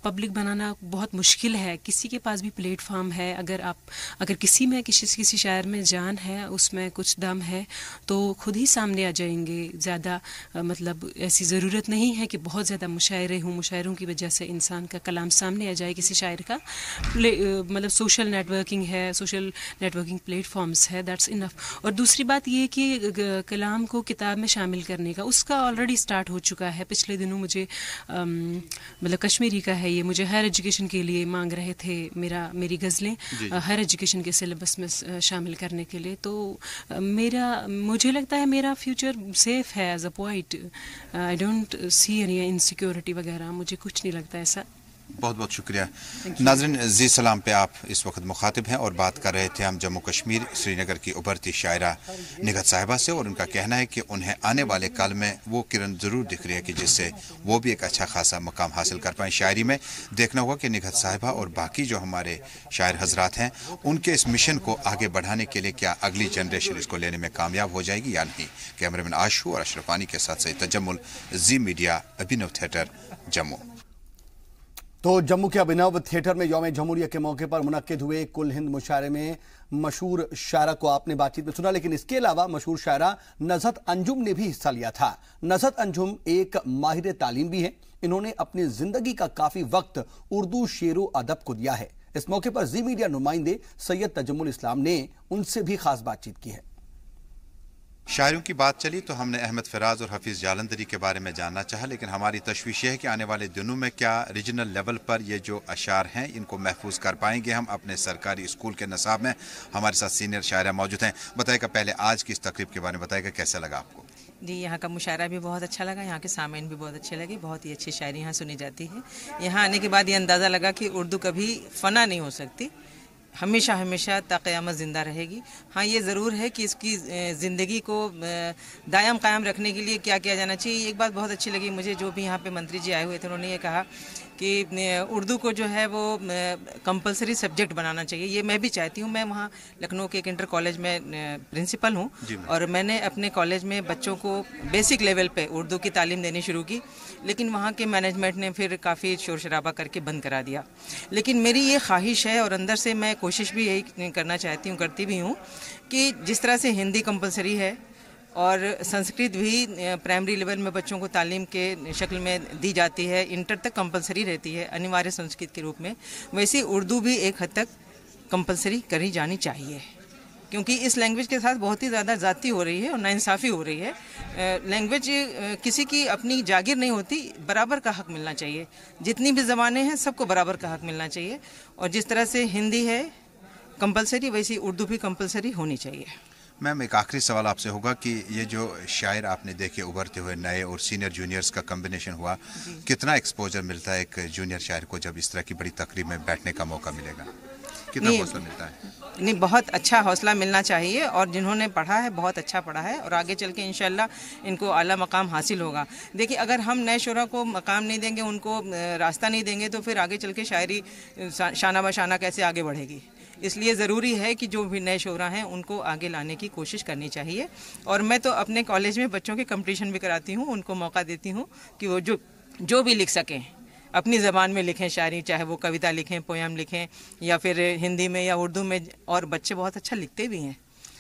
पब्लिक बनाना बहुत मुश्किल है। किसी के पास भी प्लेटफॉर्म है। अगर किसी शायर में जान है, उसमें कुछ दम है, तो खुद ही सामने आ जाएंगे। ज़्यादा मतलब ऐसी ज़रूरत नहीं है कि बहुत ज़्यादा मुशायरों की वजह से इंसान का कलाम सामने आ जाए किसी शायर का। मतलब सोशल नेटवर्किंग प्लेटफॉर्म्स है, दैट्स इनफ। और दूसरी बात ये कि कलाम को किताब में शामिल करने का उसका ऑलरेडी स्टार्ट हो चुका है। पिछले दिनों मुझे मतलब कश्मीरी का है ये, मुझे हायर एजुकेशन के लिए मांग रहे थे मेरी गज़लें हायर एजुकेशन के सिलेबस में शामिल करने के लिए। तो मुझे लगता है मेरा फ्यूचर सेफ है as a poet. I don't see any insecurity वगैरह, मुझे कुछ नहीं लगता ऐसा। बहुत बहुत शुक्रिया। नाज़रीन, जी सलाम पे आप इस वक्त मुखातिब हैं और बात कर रहे थे हम जम्मू कश्मीर श्रीनगर की उभरती शायरा निगत साहिबा से, और उनका कहना है कि उन्हें आने वाले काल में वो किरण ज़रूर दिख रही है कि जिससे वो भी एक अच्छा खासा मकाम हासिल कर पाएँ शायरी में। देखना होगा कि निगत साहिबा और बाकी जो हमारे शायर हजरात हैं, उनके इस मिशन को आगे बढ़ाने के लिए क्या अगली जनरेशन इसको लेने में कामयाब हो जाएगी या नहीं। कैमरामैन आशू और अशरफानी के साथ सईद तजम्मुल, जी मीडिया, अभिनव थिएटर, जम्मू। तो जम्मू के अभिनव थिएटर में यौम जमहूरिया के मौके पर मुनक्किद हुए कुल हिंद मुशायरे में मशहूर शायरा को आपने बातचीत में सुना, लेकिन इसके अलावा मशहूर शायरा नज़रत अंजुम ने भी हिस्सा लिया था। नज़रत अंजुम एक माहिर तालीम भी है। इन्होंने अपनी जिंदगी का काफी वक्त उर्दू शेरो अदब को दिया है। इस मौके पर जी मीडिया नुमाइंदे सैयद तजम्मुल इस्लाम ने उनसे भी खास बातचीत की है। शायरों की बात चली तो हमने अहमद फराज और हफीज़ जालंधरी के बारे में जानना चाहा, लेकिन हमारी तशवीश है कि आने वाले दिनों में क्या रीजनल लेवल पर ये जो अशार हैं इनको महफूज कर पाएंगे हम अपने सरकारी स्कूल के निसाब में। हमारे साथ सीनियर शायरा मौजूद हैं। बताएगा पहले आज की इस तकरीब के बारे में बताएगा, कैसा लगा आपको? जी, यहाँ का मुशायरा भी बहुत अच्छा लगा, यहाँ के सामीन भी बहुत अच्छे लगे, बहुत ही अच्छी शायरी यहाँ सुनी जाती है। यहाँ आने के बाद ये अंदाज़ा लगा कि उर्दू कभी फ़ना नहीं हो सकती, हमेशा हमेशा ता क़यामत ज़िंदा रहेगी। हाँ, ये ज़रूर है कि इसकी ज़िंदगी को दायम कायम रखने के लिए क्या किया जाना चाहिए। एक बात बहुत अच्छी लगी मुझे, जो भी यहाँ पे मंत्री जी आए हुए थे, उन्होंने ये कहा कि उर्दू को जो है वो कंपलसरी सब्जेक्ट बनाना चाहिए। ये मैं भी चाहती हूँ। मैं वहाँ लखनऊ के एक इंटर कॉलेज में प्रिंसिपल हूँ और मैंने अपने कॉलेज में बच्चों को बेसिक लेवल पे उर्दू की तालीम देनी शुरू की, लेकिन वहाँ के मैनेजमेंट ने फिर काफ़ी शोर शराबा करके बंद करा दिया। लेकिन मेरी ये ख्वाहिश है और अंदर से मैं कोशिश भी यही करना चाहती हूँ, करती भी हूँ, कि जिस तरह से हिंदी कंपलसरी है और संस्कृत भी प्राइमरी लेवल में बच्चों को तालीम के शक्ल में दी जाती है, इंटर तक कंपलसरी रहती है अनिवार्य संस्कृत के रूप में, वैसे उर्दू भी एक हद तक कंपलसरी करी जानी चाहिए, क्योंकि इस लैंग्वेज के साथ बहुत ही ज़्यादा ज़्यादती हो रही है और नाइंसाफ़ी हो रही है। लैंग्वेज किसी की अपनी जागीर नहीं होती, बराबर का हक मिलना चाहिए। जितनी भी ज़बानें हैं सबको बराबर का हक मिलना चाहिए, और जिस तरह से हिंदी है कंपलसरी, वैसी उर्दू भी कंपलसरी होनी चाहिए। मैम, एक आखिरी सवाल आपसे होगा कि ये जो शायर आपने देखे उभरते हुए नए और सीनियर जूनियर्स का कॉम्बिनेशन हुआ, कितना एक्सपोजर मिलता है एक जूनियर शायर को जब इस तरह की बड़ी तकरीब में बैठने का मौका मिलेगा? कितना हौसला मिलता है? नहीं, बहुत अच्छा हौसला मिलना चाहिए, और जिन्होंने पढ़ा है बहुत अच्छा पढ़ा है और आगे चल के इंशाल्लाह इनको आला मकाम हासिल होगा। देखिए, अगर हम नए शुरा को मकाम नहीं देंगे, उनको रास्ता नहीं देंगे, तो फिर आगे चल के शायरी शाना बशाना कैसे आगे बढ़ेगी। इसलिए ज़रूरी है कि जो भी नए शोरा हैं उनको आगे लाने की कोशिश करनी चाहिए। और मैं तो अपने कॉलेज में बच्चों के कंपटीशन भी कराती हूँ, उनको मौका देती हूँ कि वो जो भी लिख सकें अपनी ज़बान में लिखें शायरी, चाहे वो कविता लिखें, पोयम लिखें, या फिर हिंदी में या उर्दू में, और बच्चे बहुत अच्छा लिखते भी हैं।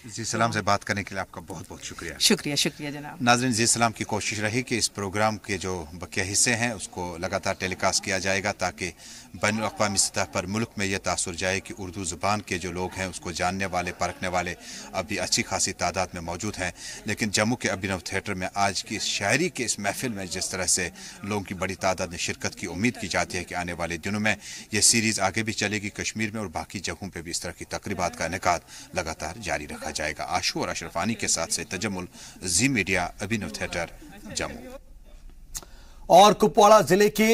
जी सलाम से बात करने के लिए आपका बहुत बहुत शुक्रिया। शुक्रिया जनाब। नाज़रीन, जी सलाम की कोशिश रही कि इस प्रोग्राम के जो बकिया हिस्से हैं उसको लगातार टेलीकास्ट किया जाएगा, ताकि बैनुल अक़वामी सतह पर मुल्क में यह तासुर जाए कि उर्दू ज़ुबान के जो लोग हैं उसको जानने वाले, परखने वाले अभी अच्छी खासी तादाद में मौजूद हैं। लेकिन जम्मू के अभिनव थिएटर में आज की शायरी के इस महफिल में जिस तरह से लोगों की बड़ी तादाद में शिरकत की उम्मीद की जाती है कि आने वाले दिनों में यह सीरीज़ आगे भी चलेगी, कश्मीर में और बाकी जगहों पर भी इस तरह की तकरीबात का इनेकाद लगातार जारी रखा जाएगा। आशू और अशरफानी के साथ से तजम्मुल, जी मीडिया, अभिनव थिएटर, जम्मू। और कुपवाड़ा जिले के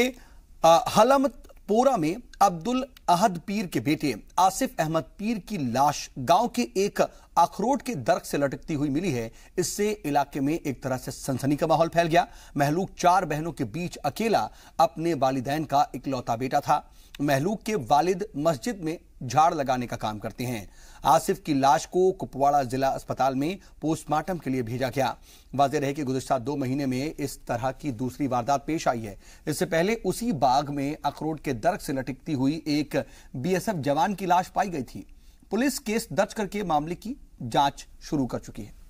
हलमपोरा में अब्दुल अहद पीर के बेटे आसिफ अहमद पीर की लाश गांव के एक अखरोट के दरख्त से लटकती हुई मिली है। इससे इलाके में एक तरह से सनसनी का माहौल फैल गया। महलूक 4 बहनों के बीच अकेला अपने वालिदैन का इकलौता बेटा था। महलूक के वालिद मस्जिद में झाड़ लगाने का काम करते हैं। आसिफ की लाश को कुपवाड़ा जिला अस्पताल में पोस्टमार्टम के लिए भेजा गया। वाज़ेह रहे कि गुज़िश्ता 2 महीने में इस तरह की दूसरी वारदात पेश आई है। इससे पहले उसी बाग में अखरोट के दरख्त से लटकती हुई एक बीएसएफ जवान की लाश पाई गई थी। पुलिस केस दर्ज करके मामले की जांच शुरू कर चुकी है।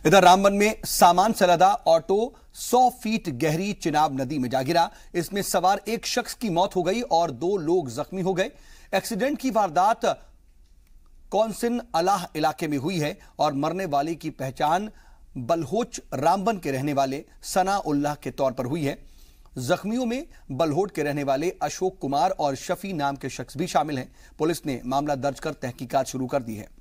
इधर रामबन में सामान से लदा ऑटो 100 फीट गहरी चिनाब नदी में जा गिरा। इसमें सवार एक शख्स की मौत हो गई और 2 लोग जख्मी हो गए। एक्सीडेंट की वारदात कौनसिन अलाह इलाके में हुई है और मरने वाले की पहचान बलहोच रामबन के रहने वाले सना उल्लाह के तौर पर हुई है। जख्मियों में बलहोट के रहने वाले अशोक कुमार और शफी नाम के शख्स भी शामिल हैं। पुलिस ने मामला दर्ज कर तहकीकात शुरू कर दी है।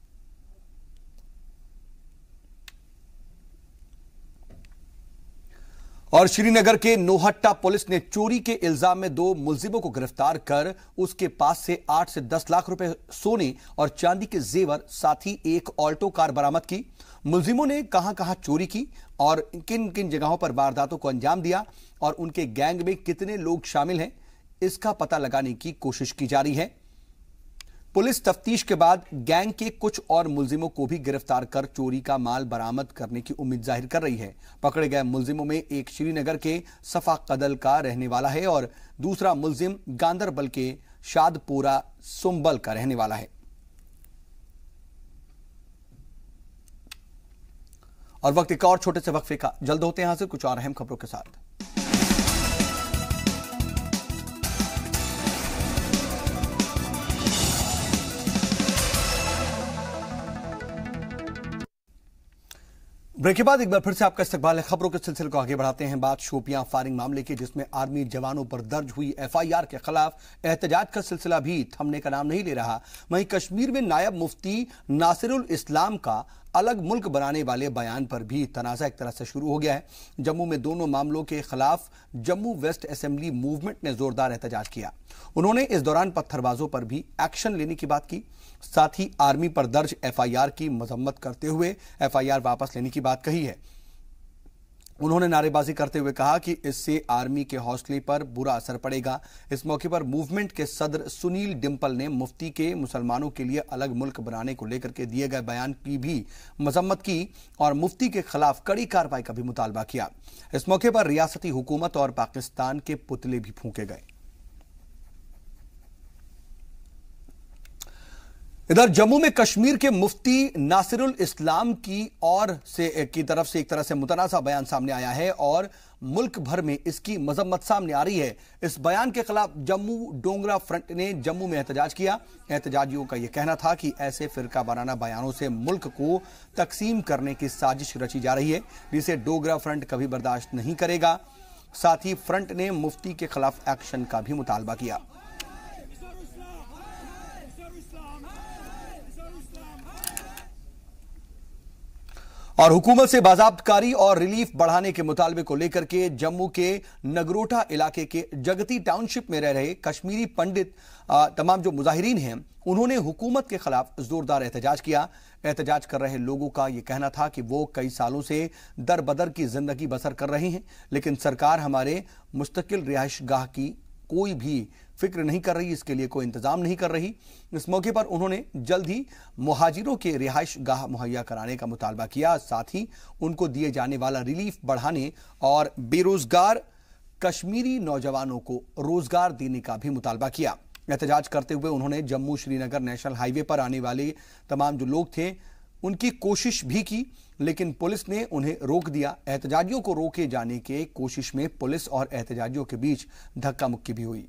और श्रीनगर के नोहट्टा पुलिस ने चोरी के इल्जाम में 2 मुलजिमों को गिरफ्तार कर उसके पास से 8 से 10 लाख रुपए सोने और चांदी के जेवर, साथ ही एक ऑल्टो कार बरामद की। मुलजिमों ने कहां चोरी की और किन किन जगहों पर वारदातों को अंजाम दिया और उनके गैंग में कितने लोग शामिल हैं, इसका पता लगाने की कोशिश की जा रही है। पुलिस तफ्तीश के बाद गैंग के कुछ और मुलजिमों को भी गिरफ्तार कर चोरी का माल बरामद करने की उम्मीद जाहिर कर रही है। पकड़े गए मुलजिमों में एक श्रीनगर के सफा कदल का रहने वाला है और दूसरा मुलजिम गांदरबल के शादपुरा सुंबल का रहने वाला है। और वक्त एक और छोटे से वक्फे का, जल्द होते हैं हाजिर कुछ और अहम खबरों के साथ। ब्रेक के बाद एक बार फिर से आपका इस्तकबाल है। खबरों के सिलसिले को आगे बढ़ाते हैं। बात शोपियां फायरिंग मामले की, जिसमें आर्मी जवानों पर दर्ज हुई एफआईआर के खिलाफ एहतजाज का सिलसिला भी थमने का नाम नहीं ले रहा। वहीं कश्मीर में नायब मुफ्ती नासिरुल इस्लाम का अलग मुल्क बनाने वाले बयान पर भी तनाज़ा एक तरह से शुरू हो गया है। जम्मू में दोनों मामलों के खिलाफ जम्मू वेस्ट असेंबली मूवमेंट ने जोरदार एहतजाज किया। उन्होंने इस दौरान पत्थरबाजों पर भी एक्शन लेने की बात की। साथ ही आर्मी पर दर्ज एफआईआर की मजम्मत करते हुए एफआईआर वापस लेने की बात कही है। उन्होंने नारेबाजी करते हुए कहा कि इससे आर्मी के हौसले पर बुरा असर पड़ेगा। इस मौके पर मूवमेंट के सदर सुनील डिम्पल ने मुफ्ती के मुसलमानों के लिए अलग मुल्क बनाने को लेकर के दिए गए बयान की भी मजम्मत की और मुफ्ती के खिलाफ कड़ी कार्रवाई का भी मुतालबा किया। इस मौके पर रियासती हुकूमत और पाकिस्तान के पुतले भी फूंके गए। इधर जम्मू में कश्मीर के मुफ्ती नासिरुल इस्लाम की तरफ से एक तरह से मुतनाज़ा बयान सामने आया है और मुल्क भर में इसकी मजम्मत सामने आ रही है। इस बयान के खिलाफ जम्मू डोगरा फ्रंट ने जम्मू में एहतजाज किया। एहतजाजियों का यह कहना था कि ऐसे फिरका वाराना बयानों से मुल्क को तकसीम करने की साजिश रची जा रही है, जिसे डोगरा फ्रंट कभी बर्दाश्त नहीं करेगा। साथ ही फ्रंट ने मुफ्ती के खिलाफ एक्शन का भी मुतालबा किया। और हुकूमत से बाज़ाब्तकारी और रिलीफ बढ़ाने के मुतालबे को लेकर के जम्मू के नगरोटा इलाके के जगती टाउनशिप में रह रहे कश्मीरी पंडित तमाम जो मुजाहिरीन हैं, उन्होंने हुकूमत के खिलाफ जोरदार एहतजाज किया। एहतजाज कर रहे लोगों का यह कहना था कि वो कई सालों से दर बदर की जिंदगी बसर कर रहे हैं, लेकिन सरकार हमारे मुस्तकिल रिहाइश गाह की कोई भी फिक्र नहीं कर रही, इसके लिए कोई इंतजाम नहीं कर रही। इस मौके पर उन्होंने जल्द ही मुहाजिरों के रिहाइश गाह मुहैया कराने का मुतालबा किया। साथ ही उनको दिए जाने वाला रिलीफ बढ़ाने और बेरोजगार कश्मीरी नौजवानों को रोजगार देने का भी मुतालबा किया। एहतजाज करते हुए उन्होंने जम्मू श्रीनगर नेशनल हाईवे पर आने वाले तमाम जो लोग थे उनकी कोशिश भी की, लेकिन पुलिस ने उन्हें रोक दिया। एहतजाजियों को रोके जाने के कोशिश में पुलिस और एहतजाजियों के बीच धक्का मुक्की भी हुई।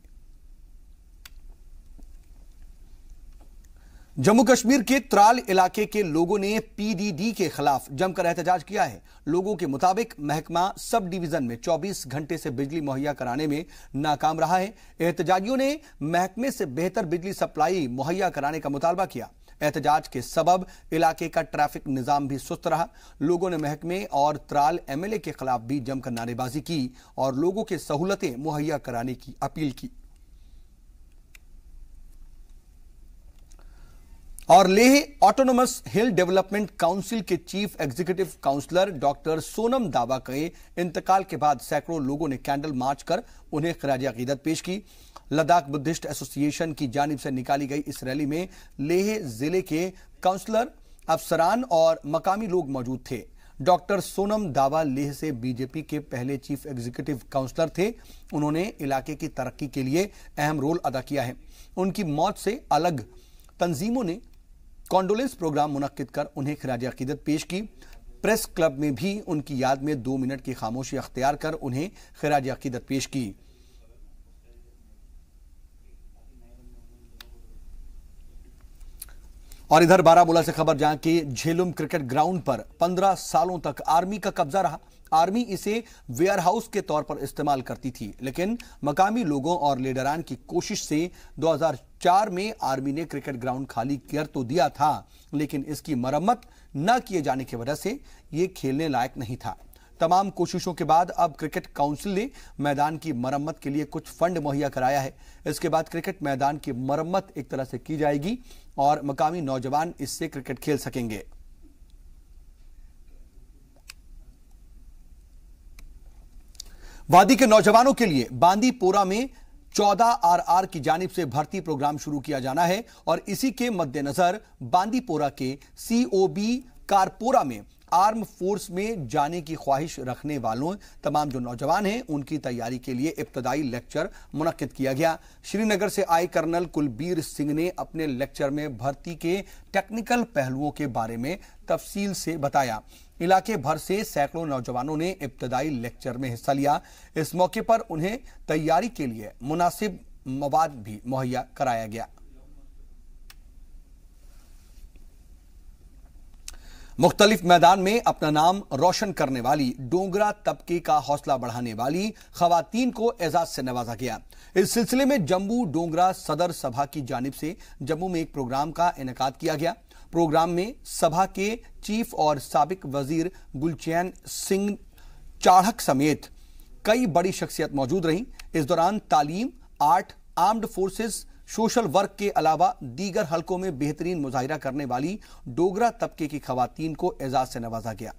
जम्मू कश्मीर के त्राल इलाके के लोगों ने पीडीडी के खिलाफ जमकर एहतजाज किया है। लोगों के मुताबिक महकमा सब डिवीजन में 24 घंटे से बिजली मुहैया कराने में नाकाम रहा है। एहतजाजियों ने महकमे से बेहतर बिजली सप्लाई मुहैया कराने का मुतालबा किया। एहतजाज के सबब इलाके का ट्रैफिक निजाम भी सुस्त रहा। लोगों ने महकमे और त्राल एमएलए के खिलाफ भी जमकर नारेबाजी की और लोगों के सहूलतें मुहैया कराने की अपील की। और Leh autonomous hill development council के chief executive councillor doctor Sonam Dawa के इंतकाल के बाद सैकड़ों लोगों ने कैंडल मार्च कर उन्हें खिराज अकीदत पेश की। लद्दाख बुद्धिस्ट एसोसिएशन की जानिब से निकाली गई इस रैली में लेह जिले के काउंसलर, अफसरान और मकामी लोग मौजूद थे। डॉक्टर सोनम दावा लेह से बीजेपी के पहले चीफ एग्जीक्यूटिव काउंसलर थे। उन्होंने इलाके की तरक्की के लिए अहम रोल अदा किया है। उनकी मौत से अलग तंजीमों ने कॉन्डोलेंस प्रोग्राम मुनक्किद कर उन्हें खिराज अकीदत पेश की। प्रेस क्लब में भी उनकी याद में 2 मिनट की खामोशी अख्तियार कर उन्हें खिराज अकीदत पेश की। और इधर बारामूला से खबर, जहां के झेलुम क्रिकेट ग्राउंड पर 15 सालों तक आर्मी का कब्जा रहा। आर्मी इसे वेयरहाउस के तौर पर इस्तेमाल करती थी, लेकिन मकामी लोगों और लीडरान की कोशिश से 2004 में आर्मी ने क्रिकेट ग्राउंड खाली कर तो दिया था, लेकिन इसकी मरम्मत न किए जाने की वजह से यह खेलने लायक नहीं था। तमाम कोशिशों के बाद अब क्रिकेट काउंसिल ने मैदान की मरम्मत के लिए कुछ फंड मुहैया कराया है। इसके बाद क्रिकेट मैदान की मरम्मत एक तरह से की जाएगी और मकामी नौजवान इससे क्रिकेट खेल सकेंगे। वादी के नौजवानों के लिए बांदीपोरा में 14 RR की जानिब से भर्ती प्रोग्राम शुरू किया जाना है और इसी के मद्देनजर बांदीपोरा के COB कारपोरा में आर्म फोर्स में जाने की ख्वाहिश रखने वालों तमाम जो नौजवान हैं उनकी तैयारी के लिए इब्तदाई लेक्चर मुनक्किद किया गया। श्रीनगर से आए कर्नल कुलबीर सिंह ने अपने लेक्चर में भर्ती के टेक्निकल पहलुओं के बारे में तफसील से बताया। इलाके भर से सैकड़ों नौजवानों ने इब्तदाई लेक्चर में हिस्सा लिया। इस मौके पर उन्हें तैयारी के लिए मुनासिब मवाद भी मुहैया कराया गया। मुख्तलिफ मैदान में अपना नाम रोशन करने वाली डोगरा तबके का हौसला बढ़ाने वाली खवातीन को एजाज से नवाजा गया। इस सिलसिले में जम्मू डोगरा सदर सभा की जानिब से जम्मू में एक प्रोग्राम का इनेकाद किया गया। प्रोग्राम में सभा के चीफ और साबिक वजीर गुलचैन सिंह चाढ़क समेत कई बड़ी शख्सियत मौजूद रहीं। इस दौरान तालीम, art, armed forces, social work के अलावा दीगर हलकों में बेहतरीन मुजाहिरा करने वाली डोगरा तबके की खवातीन को एजाज से नवाजा गया।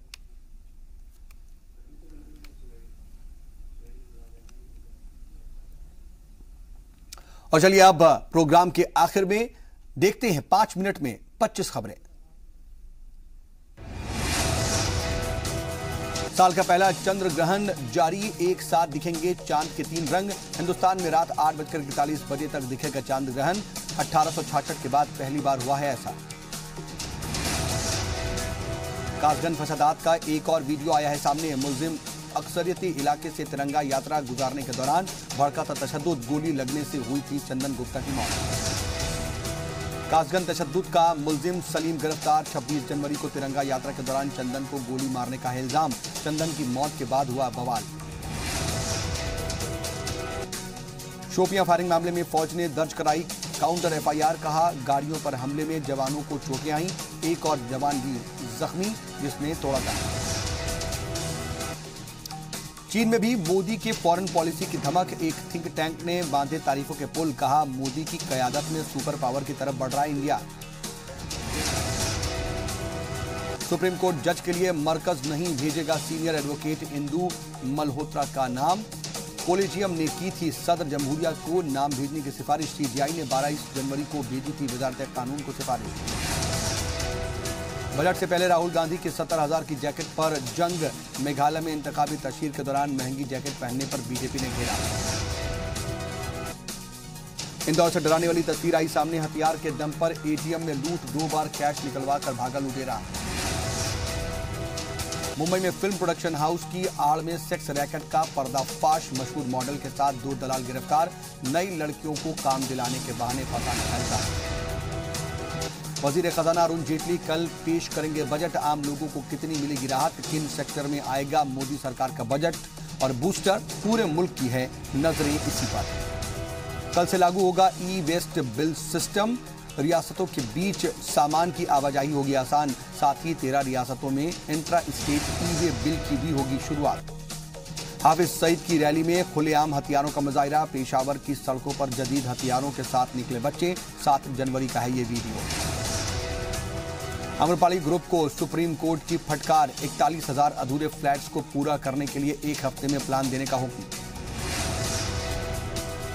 और चलिए अब प्रोग्राम के आखिर में देखते हैं 5 मिनट में 25 खबरें। साल का पहला चंद्र ग्रहण जारी, एक साथ दिखेंगे चांद के 3 रंग। हिंदुस्तान में रात 8:41 बजे तक दिखेगा चांद ग्रहण। 1866 के बाद पहली बार हुआ है ऐसा। कासगंज फसादात का एक और वीडियो आया है सामने। मुलजिम अक्सरियती इलाके से तिरंगा यात्रा गुजारने के दौरान भड़का था तशद्दुद, गोली लगने से हुई थी चंदन गुप्ता की मौत। कासगंज तशद्दुद का मुलजिम सलीम गिरफ्तार। 26 जनवरी को तिरंगा यात्रा के दौरान चंदन को गोली मारने का है इल्जाम। चंदन की मौत के बाद हुआ बवाल। शोपियां फायरिंग मामले में फौज ने दर्ज कराई काउंटर एफआईआर। कहा गाड़ियों पर हमले में जवानों को चोटें आईं, एक और जवान भी जख्मी जिसने तोड़ा था। चीन में भी मोदी के फॉरेन पॉलिसी की धमक। एक थिंक टैंक ने बांधे तारीफों के पुल। कहा मोदी की क़यादत में सुपर पावर की तरफ बढ़ रहा है इंडिया। सुप्रीम कोर्ट जज के लिए मरकज नहीं भेजेगा सीनियर एडवोकेट इंदु मल्होत्रा का नाम। कोलेजियम ने की थी सदर जमहूरिया को नाम भेजने की सिफारिश। सीजीआई ने 22 जनवरी को भेजी थी वजारत कानून को सिफारिश। बजट से पहले राहुल गांधी की 70,000 की जैकेट पर जंग। मेघालय में इंतखाबी तशहीर के दौरान महंगी जैकेट पहनने पर बीजेपी ने घेरा। इंदौर से डराने वाली तस्वीर आई सामने। हथियार के दम पर एटीएम में लूट, 2 बार कैश निकलवा कर भागा लुटेरा। मुंबई में फिल्म प्रोडक्शन हाउस की आड़ में सेक्स रैकेट का पर्दाफाश। मशहूर मॉडल के साथ 2 दलाल गिरफ्तार। नई लड़कियों को काम दिलाने के बहाने फंसाने का इल्जाम। वजीर खजाना अरुण जेटली कल पेश करेंगे बजट। आम लोगों को कितनी मिलेगी राहत, किन सेक्टर में आएगा मोदी सरकार का बजट और बूस्टर, पूरे मुल्क की है नजरें इसी पर। कल से लागू होगा ई वेस्ट बिल सिस्टम। रियासतों के बीच सामान की आवाजाही होगी आसान। साथ ही 13 रियासतों में इंट्रा स्टेट ई वे बिल की भी होगी शुरुआत। हाफिज सईद की रैली में खुलेआम हथियारों का मुजाहिरा। पेशावर की सड़कों पर जदीद हथियारों के साथ निकले बच्चे। 7 जनवरी का है ये वीडियो। आम्रपाली ग्रुप को सुप्रीम कोर्ट की फटकार। 41,000 अधूरे फ्लैट्स को पूरा करने के लिए 1 हफ्ते में प्लान देने का हुक्म।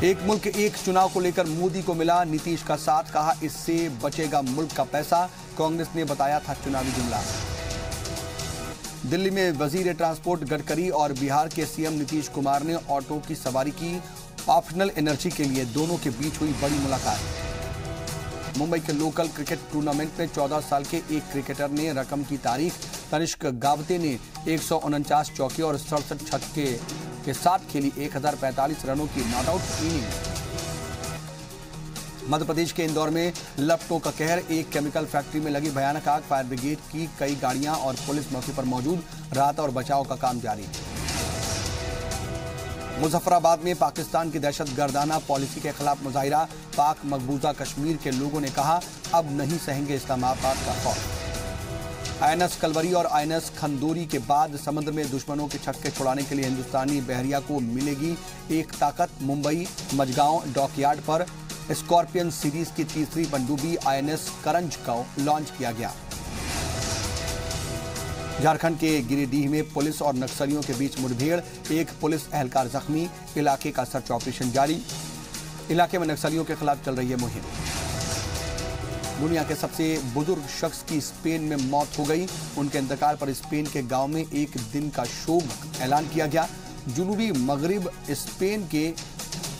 एक मुल्क एक चुनाव को लेकर मोदी को मिला नीतीश का साथ। कहा इससे बचेगा मुल्क का पैसा। कांग्रेस ने बताया था चुनावी जुमला। दिल्ली में वजीर ट्रांसपोर्ट गडकरी और बिहार के सीएम नीतीश कुमार ने ऑटो की सवारी की। ऑप्शनल एनर्जी के लिए दोनों के बीच हुई बड़ी मुलाकात। मुंबई के लोकल क्रिकेट टूर्नामेंट में 14 साल के एक क्रिकेटर ने रकम की तारीख। तनिष्क गावते ने 149 चौके और 67 छक्के के साथ खेली 1045 रनों की not out inning. Madhya Pradesh के इंदौर में लपटों का कहर। एक केमिकल फैक्ट्री में लगी भयानक आग। फायर ब्रिगेड की कई गाड़ियां और पुलिस मौके पर मौजूद। राहत और बचाव का काम जारी। मुजफ्फराबाद में पाकिस्तान की दहशतगर्दाना पॉलिसी के खिलाफ मुजाहिरा। पाक मकबूजा कश्मीर के लोगों ने कहा अब नहीं सहेंगे इस्लामाबाद का खौफ। आईएनएस कलवरी और आईएनएस खंदोरी के बाद समुद्र में दुश्मनों के छक्के छुड़ाने के लिए हिंदुस्तानी बहरिया को मिलेगी एक ताकत। मुंबई मझगांव डॉकयार्ड पर स्कॉर्पियन सीरीज की तीसरी पनडुब्बी आईएनएस करंज को लॉन्च किया गया। झारखंड के गिरिडीह में पुलिस और नक्सलियों के बीच मुठभेड़। एक पुलिस एहलकार जख्मी। इलाके का सर्च ऑपरेशन जारी। इलाके में नक्सलियों के खिलाफ चल रही है मुहिम। दुनिया के सबसे बुजुर्ग शख्स की स्पेन में मौत हो गई। उनके इंतकाल पर स्पेन के गांव में एक दिन का शोक ऐलान किया गया। जुनूबी मगरिब स्पेन के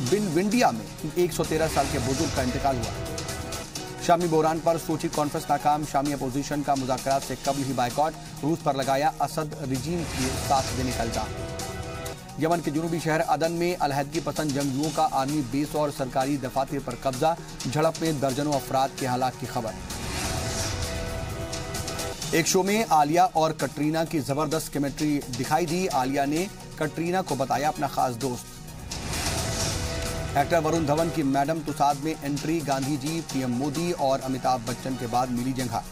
बिनविंडिया में 113 साल के बुजुर्ग का इंतकाल हुआ। शामी बहरान पर सोची कॉन्फ्रेंस नाकाम। शामी अपोजिशन का मुज़ाकरात से कबल ही बायकॉट। रूस पर लगाया असद रिजीम के साथ देने का इल्जाम। यमन के जुनूबी शहर अदन में अलहदगी पसंद जंगजुओं का आर्मी बेस और सरकारी दफातर पर कब्जा। झड़प में दर्जनों अफराद के हलाक की खबर। एक शो में आलिया और कटरीना की जबरदस्त केमिस्ट्री दिखाई दी। आलिया ने कटरीना को बताया अपना खास दोस्त। एक्टर वरुण धवन की मैडम तुसाद में एंट्री। गांधी जी, पीएम मोदी और अमिताभ बच्चन के बाद मिली जगह।